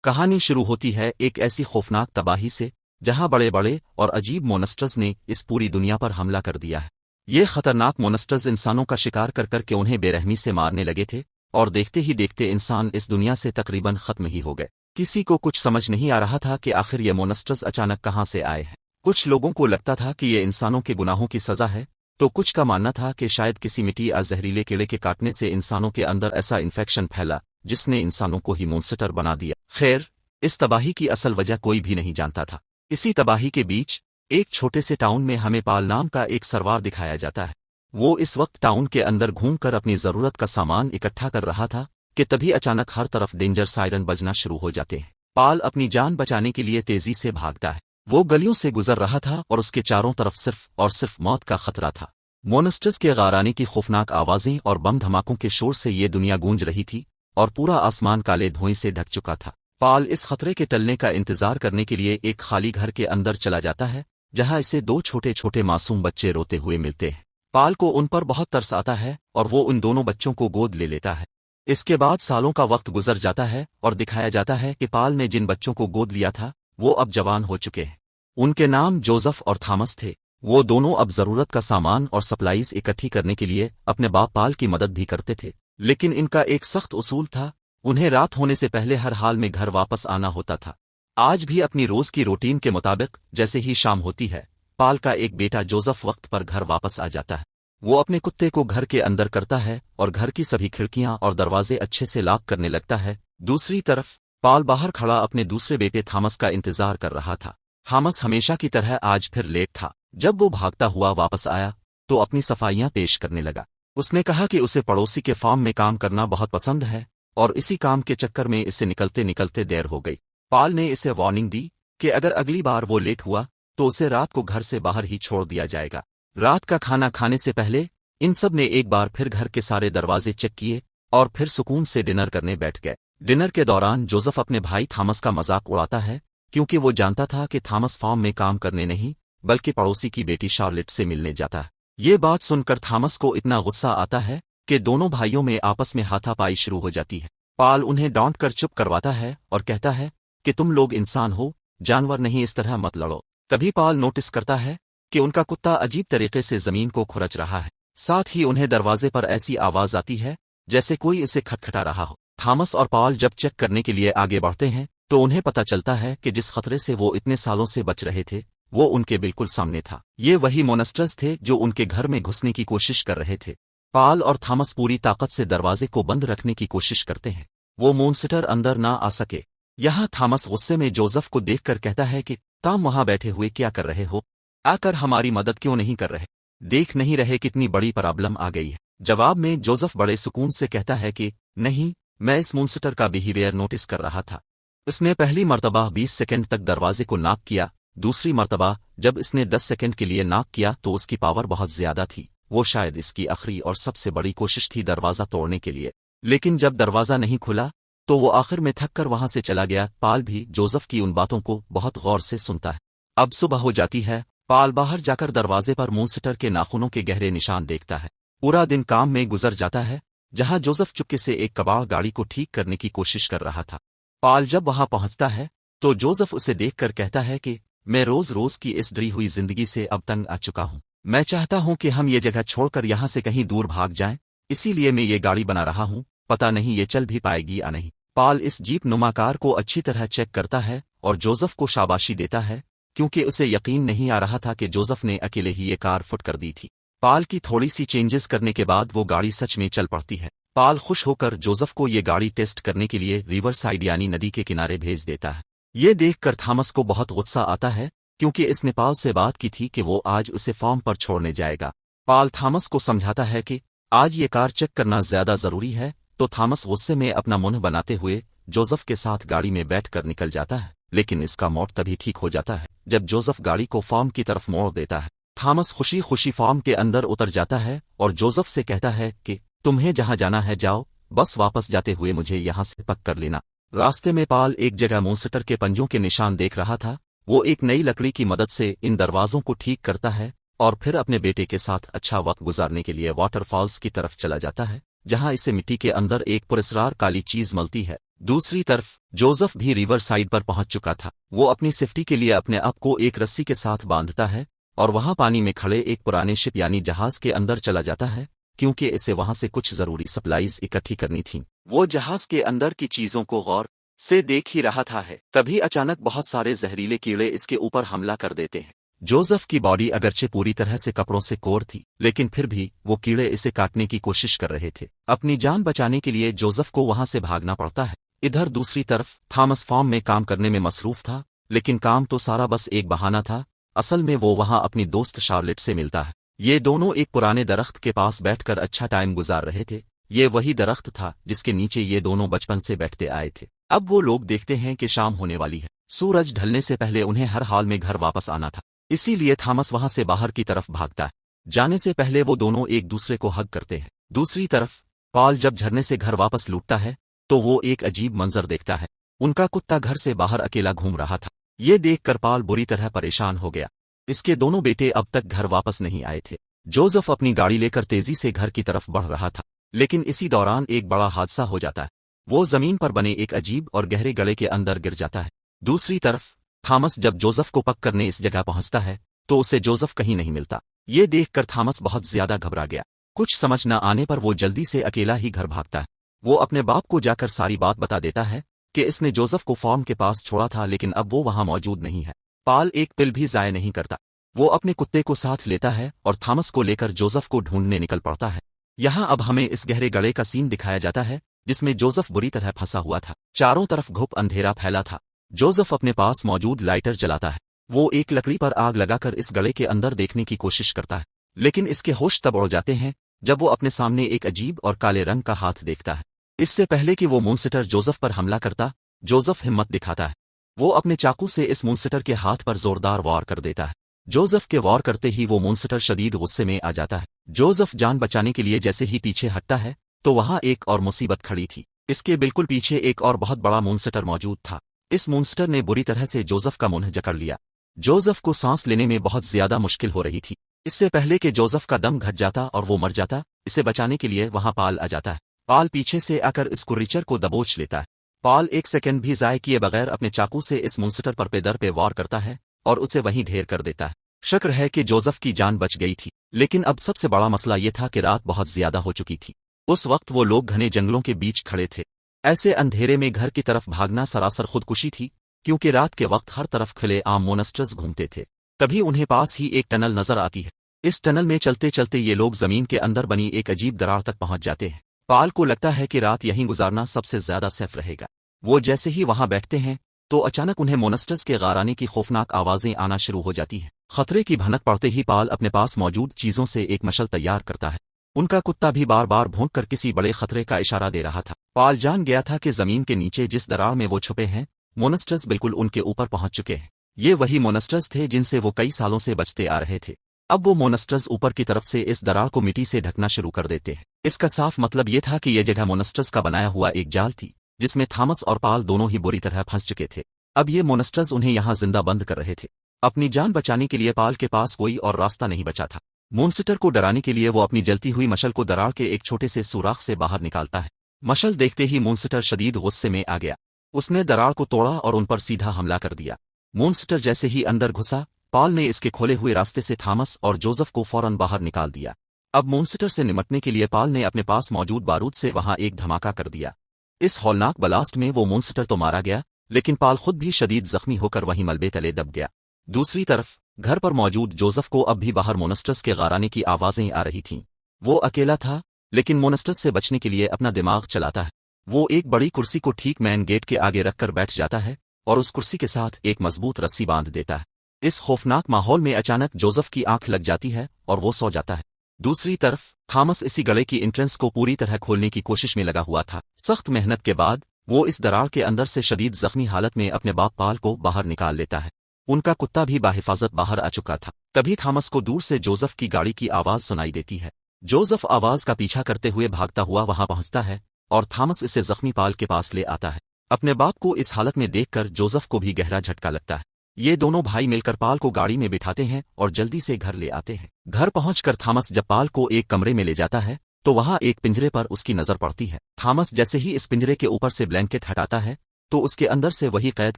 کہانی شروع ہوتی ہے ایک ایسی خوفناک تباہی سے جہاں بڑے بڑے اور عجیب مونسٹرز نے اس پوری دنیا پر حملہ کر دیا ہے۔ یہ خطرناک مونسٹرز انسانوں کا شکار کر کر کے انہیں بے رحمی سے مارنے لگے تھے، اور دیکھتے ہی دیکھتے انسان اس دنیا سے تقریباً ختم ہی ہو گئے۔ کسی کو کچھ سمجھ نہیں آ رہا تھا کہ آخر یہ مونسٹرز اچانک کہاں سے آئے ہیں۔ کچھ لوگوں کو لگتا تھا کہ یہ انسانوں کے گناہوں کی سزا ہے، تو کچھ کا ماننا تھا کہ شاید کسی مٹی یا زہریلے کیڑے کے کاٹنے سے انسانوں کے اندر ایسا انفیکشن پھیلا جس نے انسانوں کو ہی مونسٹر بنا دیا۔ خیر، اس تباہی کی اصل وجہ کوئی بھی نہیں جانتا تھا۔ اسی تباہی کے بیچ ایک چھوٹے سے ٹاؤن میں ہمیں پال نام کا ایک سروار دکھایا جاتا ہے۔ وہ اس وقت ٹاؤن کے اندر گھوم کر اپنی ضرورت کا سامان اکٹھا کر رہا تھا کہ تبھی اچانک ہر طرف ڈینجر سائرن بجنا شروع ہو جاتے ہیں۔ پال اپنی جان بچانے کے لیے تیزی سے بھاگتا ہے۔ وہ گلیوں سے گزر رہا تھا اور اس کے چاروں طرف صرف اور صرف موت کا خطرہ تھا۔ مونسٹرز کے غارانے کی خوفناک آوازیں اور بم دھماکوں کے شور سے یہ دنیا گونج رہی تھی اور پورا آسمان کالے دھوئیں سے ڈھک چکا تھا۔ پال اس خطرے کے ٹلنے کا انتظار کرنے کے لیے ایک خالی گھر کے اندر چلا جاتا ہے جہاں اسے دو چھوٹے چھوٹے معصوم بچے روتے ہوئے ملتے ہیں۔ پال کو ان پر بہت ترس آتا ہے اور وہ ان دونوں بچوں کو گود لے لیتا ہے۔ اس کے بعد سالوں کا وقت گزر جاتا ہے اور دکھایا جاتا ہے کہ پال نے جن بچوں کو گود لیا تھا وہ اب جوان ہو چکے ہیں۔ ان کے نام جوزف اور تھامس تھے۔ وہ دونوں اب ضرورت کا سامان اور سپلائیز اکٹھی کرنے کے لیے اپنے باپ پال کی مدد بھی کرتے تھے، لیکن ان کا ایک سخت اصول تھا، انہیں رات ہونے سے پہلے ہر حال میں گھر واپس آنا ہوتا تھا۔ آج بھی اپنی روز کی روٹین کے مطابق جیسے ہی شام ہوتی ہے، پال کا ایک بیٹا جوزف وقت پر گھر واپس آ جاتا ہے۔ وہ اپنے کتے کو گھر کے اندر کرتا ہے اور گھر کی سبھی کھڑکیاں اور دروازے اچھے سے لاک کرنے لگتا ہے۔ دوسری طرف پال باہر کھڑا اپنے دوسرے بیٹے تھامس کا انتظار کر رہا تھا۔ تھامس ہمیشہ کی طرح آج پھر لیٹ تھا۔ جب وہ بھاگتا ہوا واپس آیا تو اپنی صفائیاں پیش کرنے لگا۔ اس نے کہا کہ اسے پڑوسی کے فارم میں کام کرنا بہت پسند ہے اور اسی کام کے چکر میں اسے نکلتے نکلتے دیر ہو گئی۔ پال نے اسے وارننگ دی کہ اگر اگلی بار وہ لیٹ ہوا تو اسے رات کو گھر سے باہر ہی چھوڑ دیا جائے گا۔ رات کا کھانا کھانے سے پہلے ان سب نے ایک بار پھر گھر کے سارے دروازے چیک کیے اور پھر سکون سے ڈنر کرنے بیٹھ گئے۔ ڈنر کے دوران جوزف اپنے بھائی تھامس کا مذاق اڑاتا ہے کیونکہ وہ جانتا تھا کہ تھامس فارم میں کام کرنے نہیں بلکہ پڑوسی کی بیٹی شارلٹ سے ملنے جاتا ہے۔ یہ بات سن کر تھامس کو اتنا غصہ آتا ہے کہ دونوں بھائیوں میں آپس میں ہاتھا پائی شروع ہو جاتی ہے۔ پال انہیں ڈانٹ کر چپ کرواتا ہے اور کہتا ہے کہ تم لوگ انسان ہو، جانور نہیں، اس طرح مت لڑو۔ تبھی پال نوٹس کرتا ہے کہ ان کا کتا عجیب طریقے سے زمین کو کھرچ رہا ہے۔ ساتھ ہی انہیں دروازے پر ایسی آواز آتی ہے جیسے کوئی اسے کھٹکھٹا رہا ہو۔ تھامس اور پال جب چیک کرنے کے لیے آگے بڑھتے ہیں تو انہیں پتہ چلتا ہے کہ جس خطرے سے وہ اتنے سالوں سے بچ رہے تھے وہ ان کے بالکل سامنے تھا۔ یہ وہی مونسٹرز تھے جو ان کے گھر میں گھسنے کی کوشش کر رہے تھے۔ پال اور تھامس پوری طاقت سے دروازے کو بند رکھنے کی کوشش کرتے ہیں، وہ مونسٹر اندر نہ آ سکے۔ یہاں تھامس غصے میں جوزف کو دیکھ کر کہتا ہے کہ تم وہاں بیٹھے ہوئے کیا کر رہے ہو؟ آ کر ہماری مدد کیوں نہیں کر رہے؟ دیکھ نہیں رہے کتنی بڑی پرابلم آ گئی ہے؟ جواب میں جوزف بڑے سکون سے کہتا ہے کہ نہیں، میں اس مونسٹر کا بیہیویئر نوٹس کر رہا تھا۔ اس نے پہلی مرتبہ 20 سیکنڈ تک دروازے کو ناک کیا، دوسری مرتبہ جب اس نے 10 سیکنڈ کے لیے ناک کیا تو اس کی پاور بہت زیادہ تھی۔ وہ شاید اس کی آخری اور سب سے بڑی کوشش تھی دروازہ توڑنے کے لیے، لیکن جب دروازہ نہیں کھلا تو وہ آخر میں تھک کر وہاں سے چلا گیا۔ پال بھی جوزف کی ان باتوں کو بہت غور سے سنتا ہے۔ اب صبح ہو جاتی ہے۔ پال باہر جا کر دروازے پر مونسٹر کے ناخنوں کے گہرے نشان دیکھتا ہے۔ پورا دن کام میں گزر جاتا ہے جہاں جوزف چپکے سے ایک کباڑ گاڑی کو ٹھیک کرنے کی کوشش کر رہا تھا۔ پال جب وہاں پہنچتا ہے تو جوزف اسے دیکھ کر کہتا ہے کہ میں روز روز کی اس ڈری ہوئی زندگی سے اب تنگ آ چکا ہوں۔ میں چاہتا ہوں کہ ہم یہ جگہ چھوڑ کر یہاں سے کہیں دور بھاگ جائیں، اسی لیے میں یہ گاڑی بنا رہا ہوں، پتہ نہیں یہ چل بھی پائے گی یا نہیں۔ پال اس جیپ نما کار کو اچھی طرح چیک کرتا ہے اور جوزف کو شاباشی دیتا ہے کیونکہ اسے یقین نہیں آ رہا تھا کہ جوزف نے اکیلے ہی یہ کار فٹ کر دی تھی۔ پال کی تھوڑی سی چینجز کرنے کے بعد وہ گاڑی سچ میں چل پڑتی ہے۔ پال خوش ہو کر جوزف کو یہ گاڑی ٹیسٹ کرنے کے لیے ریور سائڈ یعنی ندی کے کنارے بھیج دیتا ہے۔ یہ دیکھ کر تھامس کو بہت غصہ آتا ہے کیونکہ اس نے پال سے بات کی تھی کہ وہ آج اسے فارم پر چھوڑنے جائے گا۔ پال تھامس کو سمجھاتا ہے کہ آج یہ کار چیک کرنا زیادہ ضروری ہے، تو تھامس غصے میں اپنا منہ بناتے ہوئے جوزف کے ساتھ گاڑی میں بیٹھ کر نکل جاتا ہے، لیکن اس کا موڈ تبھی ٹھیک ہو جاتا ہے جب جوزف گاڑی کو فارم کی طرف موڑ دیتا ہے۔ تھامس خوشی خوشی فارم کے اندر اتر جاتا ہے اور جوزف سے کہتا ہے کہ تمہیں جہاں جانا ہے جاؤ، بس واپس جاتے ہوئے مجھے یہاں سے پک کر لینا۔ راستے میں پال ایک جگہ مونسٹر کے پنجوں کے نشان دیکھ رہا تھا۔ وہ ایک نئی لکڑی کی مدد سے ان دروازوں کو ٹھیک کرتا ہے اور پھر اپنے بیٹے کے ساتھ اچھا وقت گزارنے کے لیے واٹر فالز کی طرف چلا جاتا ہے۔ जहां इसे मिट्टी के अंदर एक पुरस्कार काली चीज मिलती है। दूसरी तरफ जोसेफ भी रिवर साइड पर पहुंच चुका था। वो अपनी सेफ्टी के लिए अपने आप को एक रस्सी के साथ बांधता है और वहां पानी में खड़े एक पुराने शिप यानी जहाज के अंदर चला जाता है, क्योंकि इसे वहां से कुछ जरूरी सप्लाईज इकट्ठी करनी थी। वो जहाज के अंदर की चीजों को गौर से देख ही रहा था तभी अचानक बहुत सारे जहरीले कीड़े इसके ऊपर हमला कर देते हैं। जोसेफ की बॉडी अगरचे पूरी तरह से कपड़ों से कोर थी, लेकिन फिर भी वो कीड़े इसे काटने की कोशिश कर रहे थे। अपनी जान बचाने के लिए जोसेफ को वहां से भागना पड़ता है। इधर दूसरी तरफ थॉमस फार्म में काम करने में मसरूफ था, लेकिन काम तो सारा बस एक बहाना था। असल में वो वहां अपनी दोस्त शार्लेट से मिलता है। ये दोनों एक पुराने दरख्त के पास बैठकर अच्छा टाइम गुजार रहे थे। ये वही दरख्त था जिसके नीचे ये दोनों बचपन से बैठते आए थे। अब वो लोग देखते हैं कि शाम होने वाली है। सूरज ढलने से पहले उन्हें हर हाल में घर वापस आना था, इसीलिए थॉमस वहां से बाहर की तरफ भागता है। जाने से पहले वो दोनों एक दूसरे को हग करते हैं। दूसरी तरफ पॉल जब झरने से घर वापस लौटता है तो वो एक अजीब मंजर देखता है। उनका कुत्ता घर से बाहर अकेला घूम रहा था। ये देखकर पॉल बुरी तरह परेशान हो गया। इसके दोनों बेटे अब तक घर वापस नहीं आए थे। जोसेफ अपनी गाड़ी लेकर तेजी से घर की तरफ बढ़ रहा था, लेकिन इसी दौरान एक बड़ा हादसा हो जाता है। वो जमीन पर बने एक अजीब और गहरे गड्ढे के अंदर गिर जाता है। दूसरी तरफ थॉमस जब जोसेफ को पक करने इस जगह पहुंचता है तो उसे जोसेफ कहीं नहीं मिलता। ये देखकर थॉमस बहुत ज्यादा घबरा गया। कुछ समझ न आने पर वो जल्दी से अकेला ही घर भागता है। वो अपने बाप को जाकर सारी बात बता देता है कि इसने जोसेफ को फार्म के पास छोड़ा था, लेकिन अब वो वहां मौजूद नहीं है। पॉल एक पिल भी जाया नहीं करता। वो अपने कुत्ते को साथ लेता है और थॉमस को लेकर जोसेफ को ढूंढने निकल पड़ता है। यहाँ अब हमें इस गहरे गड्ढे का सीन दिखाया जाता है जिसमें जोसेफ बुरी तरह फंसा हुआ था। चारों तरफ घुप अंधेरा फैला था। जोसेफ अपने पास मौजूद लाइटर जलाता है। वो एक लकड़ी पर आग लगाकर इस गड्ढे के अंदर देखने की कोशिश करता है, लेकिन इसके होश तब उड़ जाते हैं जब वो अपने सामने एक अजीब और काले रंग का हाथ देखता है। इससे पहले कि वो मॉन्स्टर जोसेफ पर हमला करता, जोसेफ हिम्मत दिखाता है। वो अपने चाकू से इस मॉन्स्टर के हाथ पर जोरदार वार कर देता है। जोसेफ के वार करते ही वो मॉन्स्टर शदीद गुस्से में आ जाता है। जोसेफ जान बचाने के लिए जैसे ही पीछे हटता है तो वहां एक और मुसीबत खड़ी थी। इसके बिल्कुल पीछे एक और बहुत बड़ा मॉन्स्टर मौजूद था। इस मॉन्स्टर ने बुरी तरह से जोसेफ का मुंह जकड़ लिया। जोसेफ को सांस लेने में बहुत ज्यादा मुश्किल हो रही थी। इससे पहले कि जोसेफ का दम घट जाता और वो मर जाता, इसे बचाने के लिए वहां पॉल आ जाता है। पॉल पीछे से आकर इस क्रीचर को दबोच लेता है। पॉल एक सेकंड भी जाय किए बगैर अपने चाकू से इस मॉन्स्टर पर पेदर पे वार करता है और उसे वहीं ढेर कर देता है। शक है कि जोसेफ की जान बच गई थी, लेकिन अब सबसे बड़ा मसला ये था कि रात बहुत ज्यादा हो चुकी थी। उस वक्त वो लोग घने जंगलों के बीच खड़े थे। ऐसे अंधेरे में घर की तरफ भागना सरासर खुदकुशी थी, क्योंकि रात के वक्त हर तरफ खुले आम मोनस्टर्स घूमते थे। तभी उन्हें पास ही एक टनल नजर आती है। इस टनल में चलते चलते ये लोग जमीन के अंदर बनी एक अजीब दरार तक पहुंच जाते हैं। पॉल को लगता है कि रात यहीं गुजारना सबसे ज्यादा सेफ रहेगा। वो जैसे ही वहां बैठते हैं तो अचानक उन्हें मोनस्टर्स के गाराने की खौफनाक आवाजें आना शुरू हो जाती हैं। खतरे की भनक पड़ते ही पॉल अपने पास मौजूद चीजों से एक मशल तैयार करता है। उनका कुत्ता भी बार बार भौंककर किसी बड़े खतरे का इशारा दे रहा था। पॉल जान गया था कि जमीन के नीचे जिस दरार में वो छुपे हैं, मोनस्टर्स बिल्कुल उनके ऊपर पहुंच चुके हैं। ये वही मोनस्टर्स थे जिनसे वो कई सालों से बचते आ रहे थे। अब वो मोनस्टर्स ऊपर की तरफ से इस दरार को मिट्टी से ढकना शुरू कर देते हैं। इसका साफ मतलब ये था कि यह जगह मोनस्टर्स का बनाया हुआ एक जाल थी, जिसमें थॉमस और पॉल दोनों ही बुरी तरह फंस चुके थे। अब ये मोनस्टर्स उन्हें यहाँ जिंदा बंद कर रहे थे। अपनी जान बचाने के लिए पॉल के पास कोई और रास्ता नहीं बचा था। मोन्स्टर को डराने के लिए वो अपनी जलती हुई मशल को दरार के एक छोटे से सुराख से बाहर निकालता है। मशल देखते ही मोन्स्टर शदीद गुस्से में आ गया। उसने दरार को तोड़ा और उन पर सीधा हमला कर दिया। मोन्स्टर जैसे ही अंदर घुसा, पॉल ने इसके खोले हुए रास्ते से थॉमस और जोसेफ को फौरन बाहर निकाल दिया। अब मोन्स्टर से निपटने के लिए पॉल ने अपने पास मौजूद बारूद से वहां एक धमाका कर दिया। इस हौलनाक ब्लास्ट में वो मोन्स्टर तो मारा गया, लेकिन पॉल खुद भी शदीद जख्मी होकर वहीं मलबे तले दब गया। दूसरी तरफ घर पर मौजूद जोसेफ को अब भी बाहर मोनस्टर्स के गाराने की आवाजें आ रही थीं। वो अकेला था, लेकिन मोनस्टर्स से बचने के लिए अपना दिमाग चलाता है। वो एक बड़ी कुर्सी को ठीक मैन गेट के आगे रखकर बैठ जाता है और उस कुर्सी के साथ एक मजबूत रस्सी बांध देता है। इस खौफनाक माहौल में अचानक जोसेफ की आंख लग जाती है और वो सो जाता है। दूसरी तरफ थॉमस इसी गले की एंट्रेंस को पूरी तरह खोलने की कोशिश में लगा हुआ था। सख्त मेहनत के बाद वो इस दरार के अंदर से शदीद जख्मी हालत में अपने बाप पॉल को बाहर निकाल लेता है। उनका कुत्ता भी बाहिफाजत बाहर आ चुका था। तभी थॉमस को दूर से जोसेफ की गाड़ी की आवाज सुनाई देती है। जोसेफ आवाज का पीछा करते हुए भागता हुआ वहां पहुंचता है और थॉमस इसे जख्मी पॉल के पास ले आता है। अपने बाप को इस हालत में देखकर जोसेफ को भी गहरा झटका लगता है। ये दोनों भाई मिलकर पॉल को गाड़ी में बिठाते हैं और जल्दी से घर ले आते हैं। घर पहुंचकर थॉमस जब पॉल को एक कमरे में ले जाता है तो वहां एक पिंजरे पर उसकी नजर पड़ती है। थॉमस जैसे ही इस पिंजरे के ऊपर से ब्लैंकेट हटाता है तो उसके अंदर से वही कैद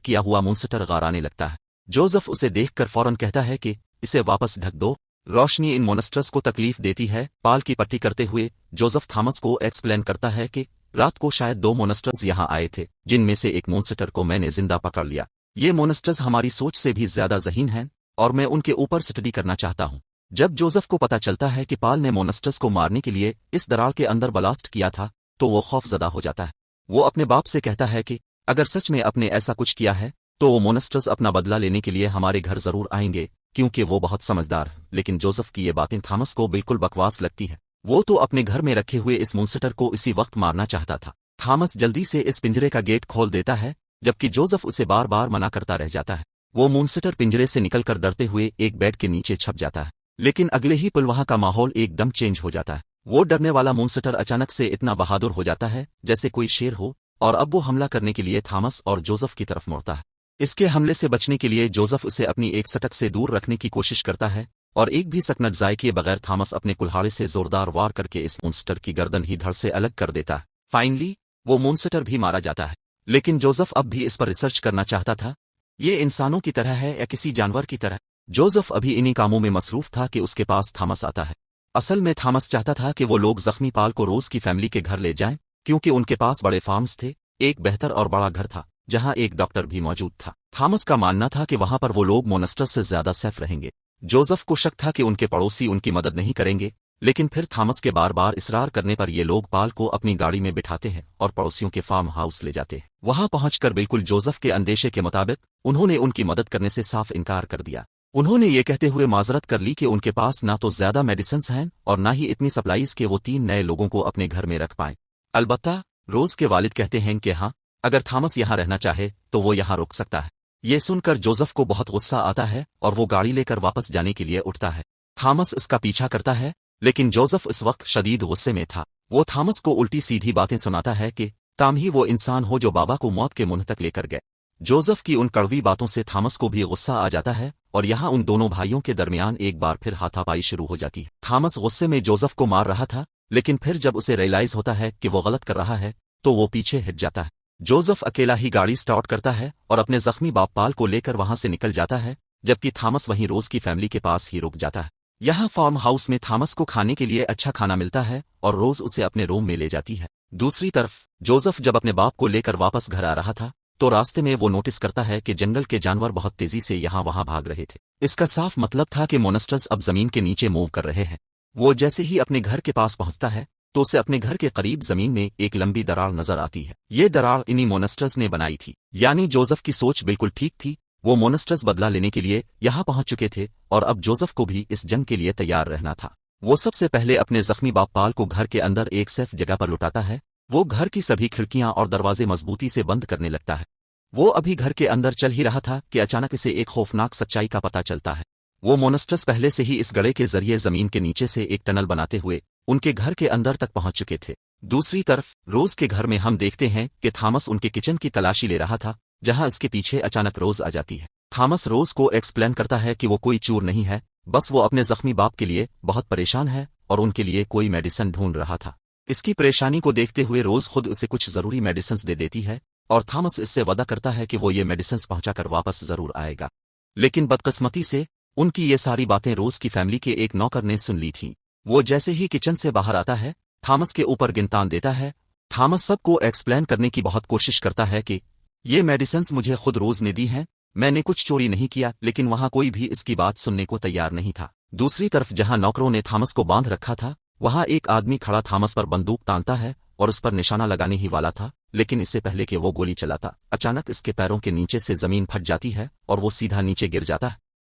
किया हुआ मॉन्स्टर गाराने लगता है। जोसेफ उसे देखकर फौरन कहता है कि इसे वापस ढक दो, रोशनी इन मॉन्स्टर्स को तकलीफ देती है। पाल की पट्टी करते हुए जोसेफ थॉमस को एक्सप्लेन करता है कि रात को शायद 2 मॉन्स्टर्स यहां आए थे, जिनमें से एक मॉन्स्टर को मैंने जिंदा पकड़ लिया। ये मॉन्स्टर्स हमारी सोच से भी ज्यादा ज़हीन हैं और मैं उनके ऊपर स्टडी करना चाहता हूं। जब जोसेफ को पता चलता है कि पाल ने मॉन्स्टर्स को मारने के लिए इस दरार के अंदर ब्लास्ट किया था तो वो खौफजदा हो जाता है। वो अपने बाप से कहता है कि अगर सच में आपने ऐसा कुछ किया है तो वो मॉन्स्टर्स अपना बदला लेने के लिए हमारे घर जरूर आएंगे, क्योंकि वो बहुत समझदार है। लेकिन जोसेफ की ये बातें थॉमस को बिल्कुल बकवास लगती है। वो तो अपने घर में रखे हुए इस मॉन्स्टर को इसी वक्त मारना चाहता था। थॉमस जल्दी से इस पिंजरे का गेट खोल देता है, जबकि जोसेफ उसे बार बार मना करता रह जाता है। वो मॉन्स्टर पिंजरे से निकलकर डरते हुए एक बेड के नीचे छप जाता है। लेकिन अगले ही पल वहां का माहौल एकदम चेंज हो जाता है। वो डरने वाला मॉन्स्टर अचानक से इतना बहादुर हो जाता है जैसे कोई शेर हो, और अब वो हमला करने के लिए थॉमस और जोसेफ की तरफ मुड़ता है। इसके हमले से बचने के लिए जोसेफ उसे अपनी एक सटक से दूर रखने की कोशिश करता है और एक भी सकनट ज़ाय किए बगैर थॉमस अपने कुल्हाड़े से जोरदार वार करके इस मॉन्स्टर की गर्दन ही धड़ से अलग कर देता है। फाइनली वो मॉन्स्टर भी मारा जाता है। लेकिन जोसेफ अब भी इस पर रिसर्च करना चाहता था। ये इंसानों की तरह है या किसी जानवर की तरह? जोसेफ अभी इन्हीं कामों में मसरूफ था कि उसके पास थॉमस आता है। असल में थॉमस चाहता था कि वो लोग जख्मी पाल को रोज की फैमिली के घर ले जाएं, क्योंकि उनके पास बड़े फार्म्स थे, एक बेहतर और बड़ा घर था जहां एक डॉक्टर भी मौजूद था। थॉमस का मानना था कि वहां पर वो लोग मॉन्स्टर से ज्यादा सेफ रहेंगे। जोसेफ को शक था कि उनके पड़ोसी उनकी मदद नहीं करेंगे, लेकिन फिर थॉमस के बार बार इसरार करने पर ये लोग पाल को अपनी गाड़ी में बिठाते हैं और पड़ोसियों के फार्म हाउस ले जाते हैं। वहां पहुंचकर बिल्कुल जोसेफ के अंदेशे के मुताबिक उन्होंने उनकी मदद करने से साफ इनकार कर दिया। उन्होंने ये कहते हुए माजरत कर ली कि उनके पास ना तो ज्यादा मेडिसिन्स हैं और ना ही इतनी सप्लाईज के वो 3 नए लोगों को अपने घर में रख पाए। अलबत्ता रोज के वालिद कहते हैं कि हाँ, अगर थॉमस यहाँ रहना चाहे तो वो यहाँ रुक सकता है। ये सुनकर जोसेफ को बहुत गुस्सा आता है और वो गाड़ी लेकर वापस जाने के लिए उठता है। थॉमस इसका पीछा करता है, लेकिन जोसेफ इस वक्त शदीद गुस्से में था। वो थॉमस को उल्टी सीधी बातें सुनाता है कि ताम ही वो इंसान हो जो बाबा को मौत के मुंह तक लेकर गए। जोसेफ की उन कड़वी बातों से थॉमस को भी गुस्सा आ जाता है और यहाँ उन दोनों भाइयों के दरमियान एक बार फिर हाथापाई शुरू हो जाती है। थॉमस गुस्से में जोसेफ को मार रहा था, लेकिन फिर जब उसे रियलाइज होता है कि वो गलत कर रहा है तो वो पीछे हट जाता है। जोसेफ अकेला ही गाड़ी स्टार्ट करता है और अपने जख्मी बाप पाल को लेकर वहां से निकल जाता है, जबकि थॉमस वहीं रोज की फैमिली के पास ही रुक जाता है। यहाँ फार्म हाउस में थॉमस को खाने के लिए अच्छा खाना मिलता है और रोज उसे अपने रूम में ले जाती है। दूसरी तरफ जोसेफ जब अपने बाप को लेकर वापस घर आ रहा था तो रास्ते में वो नोटिस करता है कि जंगल के जानवर बहुत तेजी से यहाँ वहां भाग रहे थे। इसका साफ मतलब था कि मॉन्स्टर्स अब जमीन के नीचे मूव कर रहे हैं। वो जैसे ही अपने घर के पास पहुंचता है तो उसे अपने घर के करीब जमीन में एक लंबी दरार नजर आती है। ये दरार इन्हीं मॉन्स्टर्स ने बनाई थी। यानी जोसेफ की सोच बिल्कुल ठीक थी। वो मॉन्स्टर्स बदला लेने के लिए यहाँ पहुंच चुके थे और अब जोसेफ को भी इस जंग के लिए तैयार रहना था। वो सबसे पहले अपने जख्मी बाप पाल को घर के अंदर एक सेफ जगह पर लुटाता है। वो घर की सभी खिड़कियां और दरवाजे मजबूती से बंद करने लगता है। वो अभी घर के अंदर चल ही रहा था कि अचानक इसे एक खौफनाक सच्चाई का पता चलता है। वो मॉन्स्टर्स पहले से ही इस गड़े के जरिए जमीन के नीचे से एक टनल बनाते हुए उनके घर के अंदर तक पहुंच चुके थे। दूसरी तरफ रोज के घर में हम देखते हैं कि थॉमस उनके किचन की तलाशी ले रहा था, जहां इसके पीछे अचानक रोज आ जाती है। थॉमस रोज को एक्सप्लेन करता है कि वो कोई चोर नहीं है, बस वो अपने जख्मी बाप के लिए बहुत परेशान है और उनके लिए कोई मेडिसिन ढूंढ रहा था। इसकी परेशानी को देखते हुए रोज खुद उसे कुछ जरूरी मेडिसिन दे देती है और थॉमस इससे वादा करता है कि वो ये मेडिसिन पहुंचाकर वापस जरूर आएगा। लेकिन बदकिस्मती से उनकी ये सारी बातें रोज की फैमिली के एक नौकर ने सुन ली थीं। वो जैसे ही किचन से बाहर आता है थॉमस के ऊपर गिनतान देता है। थॉमस सबको एक्सप्लेन करने की बहुत कोशिश करता है कि ये मेडिसिन्स मुझे खुद रोज ने दी हैं, मैंने कुछ चोरी नहीं किया, लेकिन वहां कोई भी इसकी बात सुनने को तैयार नहीं था। दूसरी तरफ जहां नौकरों ने थॉमस को बांध रखा था वहां एक आदमी खड़ा थॉमस पर बंदूक तानता है और उस पर निशाना लगाने ही वाला था, लेकिन इससे पहले कि वो गोली चलाता अचानक इसके पैरों के नीचे से जमीन फट जाती है और वो सीधा नीचे गिर जाता है।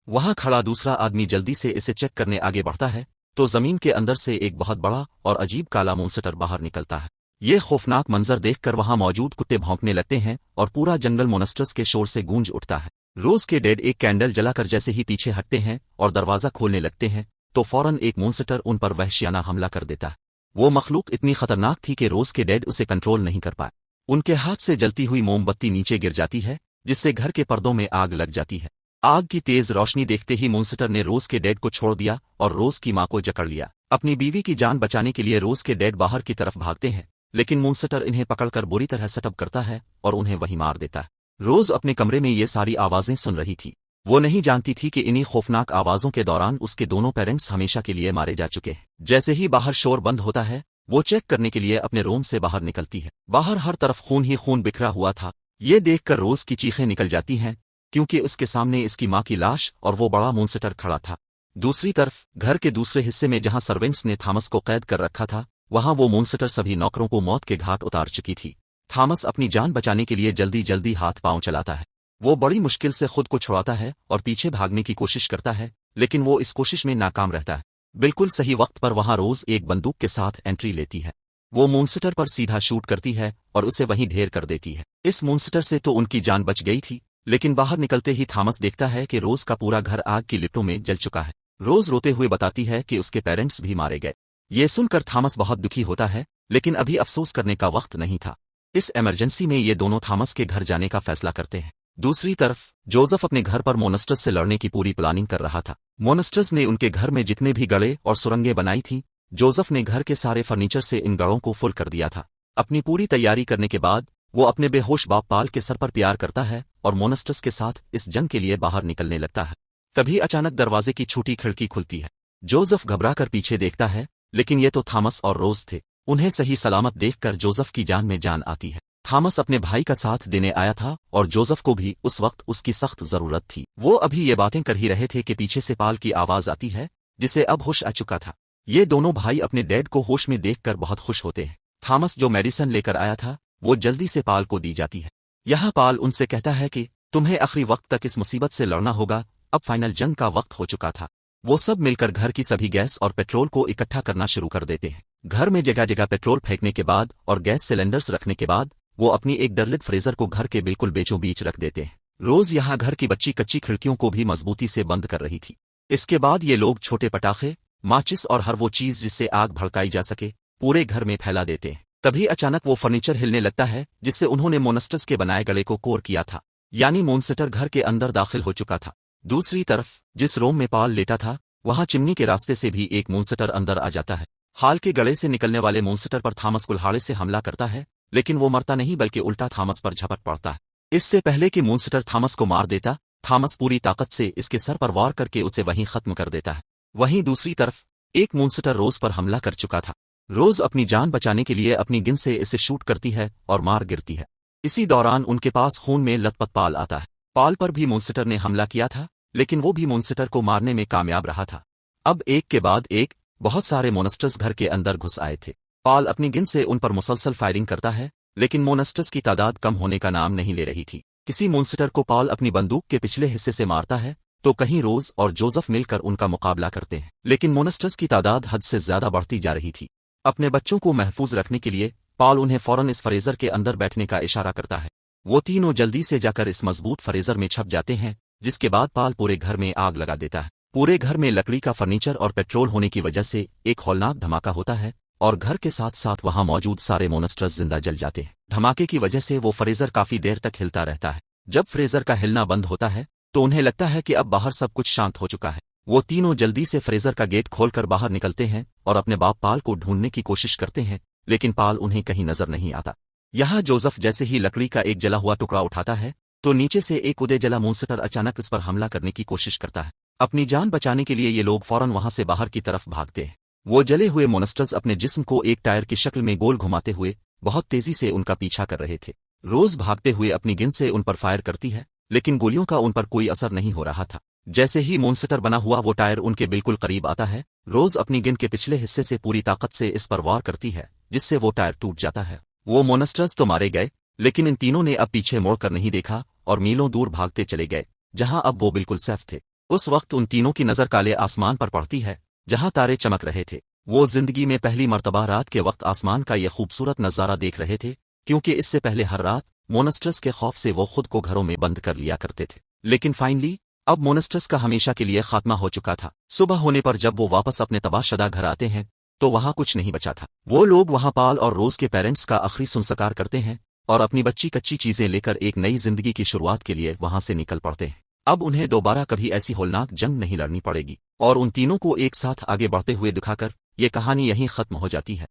वहां खड़ा दूसरा आदमी जल्दी से इसे चेक करने आगे बढ़ता है तो जमीन के अंदर से एक बहुत बड़ा और अजीब काला मॉन्स्टर बाहर निकलता है। ये खौफनाक मंजर देखकर वहां मौजूद कुत्ते भौंकने लगते हैं और पूरा जंगल मॉन्स्टर्स के शोर से गूंज उठता है। रोज के डैड एक कैंडल जलाकर जैसे ही पीछे हटते हैं और दरवाजा खोलने लगते हैं तो फौरन एक मॉन्स्टर उन पर वहशियाना हमला कर देता है। वो मखलूक इतनी खतरनाक थी कि रोज के डैड उसे कंट्रोल नहीं कर पाए। उनके हाथ से जलती हुई मोमबत्ती नीचे गिर जाती है, जिससे घर के पर्दों में आग लग जाती है। आग की तेज रोशनी देखते ही मॉन्स्टर ने रोज के डैड को छोड़ दिया और रोज की मां को जकड़ लिया। اپنی بیوی کی جان بچانے کے لیے روز کے ڈیڈ باہر کی طرف بھاگتے ہیں، لیکن مونسٹر انہیں پکڑ کر بری طرح سیٹ اپ کرتا ہے اور انہیں وہیں مار دیتا ہے۔ روز اپنے کمرے میں یہ ساری آوازیں سن رہی تھی۔ وہ نہیں جانتی تھی کہ انہی خوفناک آوازوں کے دوران اس کے دونوں پیرنٹس ہمیشہ کے لیے مارے جا چکے ہیں۔ جیسے ہی باہر شور بند ہوتا ہے، وہ چیک کرنے کے لیے اپنے روم سے باہر نکلتی ہے۔ باہر ہر طرف خون ہی خون بکھرا ہوا تھا۔ یہ دیکھ کر روز کی چیخیں نکل جاتی ہیں، کیونکہ اس کے سامنے اس کی ماں کی لاش اور وہ بڑا مونسٹر کھڑا تھا۔ دوسری طرف گھر کے دوسرے حصے میں جہاں سروینٹس نے تھامس کو قید کر رکھا تھا، وہاں وہ مونسٹر سبھی نوکروں کو موت کے گھاٹ اتار چکی تھی۔ تھامس اپنی جان بچانے کے لیے جلدی جلدی ہاتھ پاؤں چلاتا ہے۔ وہ بڑی مشکل سے خود کو چھڑاتا ہے اور پیچھے بھاگنے کی کوشش کرتا ہے، لیکن وہ اس کوشش میں ناکام رہتا ہے۔ بالکل صحیح وقت پر وہاں روز ایک بندوق کے ساتھ انٹری لیتی ہے۔ وہ مونسٹر پر سیدھا شوٹ کرتی ہے اور اسے وہیں ڈھیر کر دیتی ہے۔ اس مونسٹر سے تو ان کی جان بچ گئی تھی، لیکن باہر نکلتے ہی تھامس دیکھتا ہے کہ روز کا پورا گھر آگ کی لپٹوں میں جل چکا ہے۔ روز روتے ہوئے بتاتی ہے کہ اس کے پیرنٹس بھی مارے گئے۔ یہ سن کر تھامس بہت دکھی ہوتا ہے، لیکن ابھی افسوس کرنے کا وقت نہیں تھا۔ اس ایمرجنسی میں یہ دونوں تھامس کے گھر جانے کا فیصلہ کرتے ہیں۔ دوسری طرف جوزف اپنے گھر پر مونسٹرز سے لڑنے کی پوری پلاننگ کر رہا تھا۔ مونسٹرز نے ان کے گھر میں جتنے بھی گڑے اور سرنگیں بنائی تھیں، جوزف نے گھر کے سارے فرنیچر سے ان گڑوں کو فل کر دیا تھا۔ اپنی پوری تیاری کرنے کے بعد وہ اپنے بے ہوش باپ پال کے سر پر پیار کرتا ہے اور مونسٹرز کے ساتھ اس جنگ کے لیے باہر نکلنے لگتا ہے۔ تبھی اچانک دروازے کی چھوٹی کھڑکی کھلتی ہے۔ جوزف گھبرا کر پیچھے دیکھتا ہے، لیکن یہ تو تھامس اور روز تھے۔ انہیں صحیح سلامت دیکھ کر جوزف کی جان میں جان آتی ہے۔ تھامس اپنے بھائی کا ساتھ دینے آیا تھا اور جوزف کو بھی اس وقت اس کی سخت ضرورت تھی۔ وہ ابھی یہ باتیں کر ہی رہے تھے کہ پیچھے سے پال کی آواز آتی ہے، جسے اب ہوش آ چکا تھا۔ یہ دونوں بھائی اپنے ڈیڈ کو ہوش میں دیکھ کر بہت خوش ہوتے ہیں۔ تھامس جو میڈیسن لے کر آیا تھا وہ جلدی سے پال کو دی جاتی ہے۔ یہاں پال ان سے کہتا ہے کہ تمہیں آخری وقت تک اس مصیبت سے لڑنا ہوگا، اب فائنل جنگ کا وقت ہو چکا تھا۔ وہ سب مل کر گھر کی سبھی گیس اور پیٹرول کو اکٹھا کرنا شروع کر دیتے ہیں۔ گھر میں جگہ جگہ پیٹرول پھینکنے کے بعد اور گیس سلنڈرز رکھنے کے بعد وہ اپنی ایک ڈرلٹ فریزر کو گھر کے بالکل بیچوں بیچ رکھ دیتے ہیں۔ روز یہاں گھر کی بچی کچی کھڑکیوں کو بھی مضبوطی سے بند کر رہی تھی۔ اس کے بعد یہ لوگ چھوٹے پٹاخے، ماچس اور ہر وہ چیز جس سے آگ بھڑکائی جا سکے پورے گھر میں پھیلا دیتے ہیں۔ تبھی اچانک وہ فرنیچر ہلنے لگتا ہے جس سے انہوں نے مونسٹرز کے بنائے گڑے کو کور کیا تھا، یعنی مونسٹر گھر کے اندر داخل ہو چکا تھا۔ دوسری طرف جس روم میں پال لیٹا تھا وہاں چمنی کے راستے سے بھی ایک مونسٹر اندر آ جاتا ہے۔ حال کے گڑے سے نکلنے والے مونسٹر پر تھامس کلہاڑے سے حملہ کرتا ہے، لیکن وہ مرتا نہیں بلکہ الٹا تھامس پر جھپٹ پڑتا ہے۔ اس سے پہلے کہ مونسٹر تھامس کو مار دیتا، تھامس پوری طاقت سے اس کے سر پر وار کر کے اسے وہیں ختم کر دیتا ہے۔ وہیں دوسری طرف ایک مونسٹر روز پر حملہ کر چکا تھا۔ روز اپنی جان بچانے کے لیے اپنی گن سے اسے شوٹ کرتی ہے اور مار گرتی ہے۔ اسی دوران ان کے پاس خون میں لت پت پال آتا ہے۔ پال پر بھی مونسٹر نے حملہ کیا تھا، لیکن وہ بھی مونسٹر کو مارنے میں کامیاب رہا تھا۔ اب ایک کے بعد ایک بہت سارے مونسٹرز گھر کے اندر گھس آئے تھے۔ پال اپنی گن سے ان پر مسلسل فائرنگ کرتا ہے، لیکن مونسٹرز کی تعداد کم ہونے کا نام نہیں لے رہی تھی۔ کسی مونسٹر کو پال اپنی بندوق کے پچھلے حصے سے مارتا ہے تو کہیں روز اور جوزف مل کر ان کا مقابلہ کرتے ہیں، لیکن مونسٹرز کی تعداد حد سے زیادہ بڑھتی جا رہی تھی۔ اپنے بچوں کو محفوظ رکھنے کے لیے پال انہیں فوراً اس فریزر کے اندر بیٹھنے کا اشارہ کرتا ہے۔ وہ تینوں جلدی سے جا کر اس مضبوط فریزر میں چھپ جاتے ہیں، جس کے بعد پال پورے گھر میں آگ لگا دیتا ہے۔ پورے گھر میں لکڑی کا فرنیچر اور پیٹرول ہونے کی وجہ سے ایک ہولناک دھماکہ ہوتا ہے اور گھر کے ساتھ ساتھ وہاں موجود سارے مونسٹرز زندہ جل جاتے ہیں۔ دھماکے کی وجہ سے وہ فریزر کافی دیر تک ہلتا رہتا ہے۔ جب فریزر کا ہلنا بند ہوتا ہے تو انہیں لگتا ہے کہ اب باہر سب کچھ شانت ہو چکا ہے۔ وہ تینوں جلدی سے فریزر کا گیٹ کھول کر باہر نکلتے ہیں اور اپنے باپ پال کو ڈھونڈنے کی کوشش کرتے ہیں، لیکن پال انہیں کہیں نظر نہیں آتا۔ یہاں جوزف جیسے ہی لکڑی کا ایک جلا ہوا ٹکڑا اٹھاتا ہے تو نیچے سے ایک ادے جلا مونسٹر اچانک اس پر حملہ کرنے کی کوشش کرتا ہے۔ اپنی جان بچانے کے لیے یہ لوگ فوراً وہاں سے باہر کی طرف بھاگتے ہیں۔ وہ جلے ہوئے مونسٹرز اپنے جسم کو ایک ٹائر کی شکل میں گول گھماتے ہوئے بہت تیزی سے ان کا پیچھا کر رہے تھے۔ روز بھاگتے ہوئے اپنی گن سے ان پر فائر کرتی ہے، لیکن گولیوں کا ان پر کوئی اثر نہیں ہو رہا تھا۔ جیسے ہی مونسٹر بنا ہوا وہ ٹائر ان کے بالکل قریب آتا ہے، روز اپنی گن کے پچھلے حصے سے پوری طاقت سے اس پر وار کرتی ہے، جس سے وہ ٹائر ٹوٹ جاتا ہے۔ وہ مونسٹرز تو مارے گئے، لیکن ان تینوں نے اب پیچھے موڑ کر نہیں دیکھا اور میلوں دور بھاگتے چلے گئے، جہاں اب وہ بالکل سیف تھے۔ اس وقت ان تینوں کی نظر کالے آسمان پر پڑتی ہے، جہاں تارے چمک رہے تھے۔ وہ زندگی میں پہلی مرتبہ رات کے وقت آسمان کا یہ خوبصورت نظارہ دیکھ رہے تھے، کیونکہ اس سے پہلے ہر رات مونسٹرز کے خوف سے وہ خود کو گھروں میں بند کر لیا کرتے تھے۔ لیکن فائنلی اب مونسٹرز کا ہمیشہ کے لیے خاتمہ ہو چکا تھا۔ صبح ہونے پر جب وہ واپس اپنے تباہ شدہ گھر آتے ہیں تو وہاں کچھ نہیں بچا تھا۔ وہ لوگ وہاں پال اور روز کے پیرنٹس کا آخری سنسکار کرتے ہیں اور اپنی بچی کچی چیزیں لے کر ایک نئی زندگی کی شروعات کے لیے وہاں سے نکل پڑتے ہیں۔ اب انہیں دوبارہ کبھی ایسی ہولناک جنگ نہیں لڑنی پڑے گی اور ان تینوں کو ایک ساتھ آگے بڑھتے ہوئے دکھا کر یہ کہانی یہیں ختم ہو جاتی ہے۔